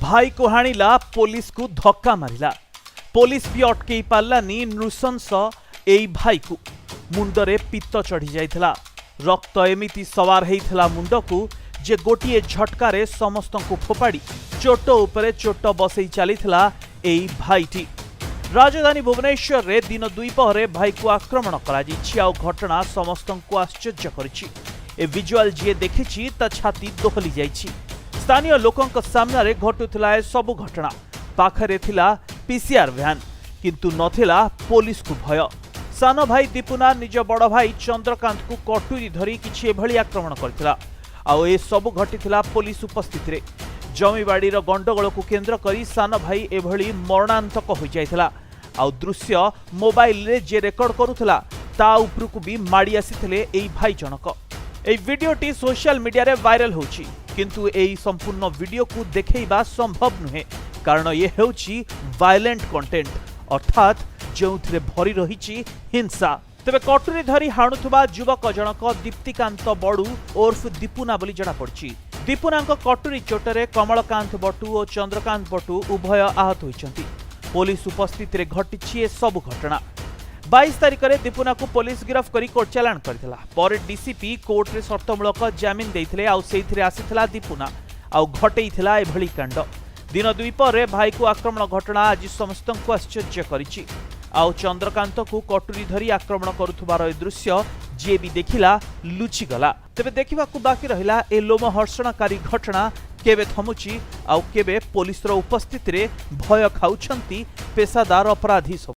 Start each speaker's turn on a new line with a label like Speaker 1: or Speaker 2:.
Speaker 1: भाई को हाणिला पुलिस को धक्का मारिला। पुलिस भी अटकई पार्लानी नृशंस एई भाई को। मुंडरे पित्त चढ़ी जाइथिला। रक्त एमिति सवार हेइथिला मुंड को जे गोटिए झटकारे समस्त को फोपाड़ी चोट उपरे चोट बसई चलीथिला एई भाईटी। राजधानी भुवनेश्वर रे दिन दुईपहरे भाई को आक्रमण करा घटना समस्त को आश्चर्य करिछि। ए विजुअल जी देखिछि ता छाती दोहली जाइछि। स्थानीय लोकंक सामना रे घटुथिला ए सब घटना। पाखरे थिला पीसीआर वैन किंतु नथिला पुलिस को भय। सान भाई दीपुना निज बड़ भाई चंद्रकांत को कटुरी धरी किछि एभली आक्रमण करथिला। आउ ए सब घटिथिला पुलिस उपस्थिति रे। जमीबाड़ी गंडगोल को केन्द्र करी सान भाई एभली मरणांतक हो जाइथिला। आउ दृश्य मोबाइल रे जे रेकर्ड करुथिला ता उपरकू भी माड़ी आसीथिले एई भाई जनक। एई वीडियोटी सोशल मीडिया रे वायरल होछि किंतु एई संपूर्ण वीडियो को देखैबा संभव नुहे कारण ये हेउछि वायलेंट कंटेंट अर्थात जोउथिरे भरी रहिछि हिंसा। तेबे कटुरी धरी हाणुथुबा युवक जनक दीप्तिकांत बड़ू ओर्फ दीपुना बोली जणा पड़छि। दीपुनांक कटुरी चोटरे कमलकांत बटू और चंद्रकांत बटू उभय आहत होइछन्ति। पुलिस उपस्थिति रे घटिछि ए सब घटना। 22 तारिख में दीपुना को पुलिस गिरफ्त करी कोर्ट चालाण करथिला। पर डीसीपी कोर्ट रे शर्तमूलक जमीन देइथिले आउ सेइथिरे आसीथिला दीपुना आउ घटेइथिला एभली कांड। दिन दुईपहरे भाई को आक्रमण घटना आज समस्त को आश्चर्य करिछि। आउ चंद्रकांत को कटुरी धरी आक्रमण करुथुबार ए दृश्य जे भी देखिला लुचि गला। तेबे देखिबाकू बाकी रहिला ए लोमहर्षणकारी घटना केबे थमुची आउ केबे पुलिस रो उपस्थिति रे भय खाउछंती पेशादार अपराधी सब।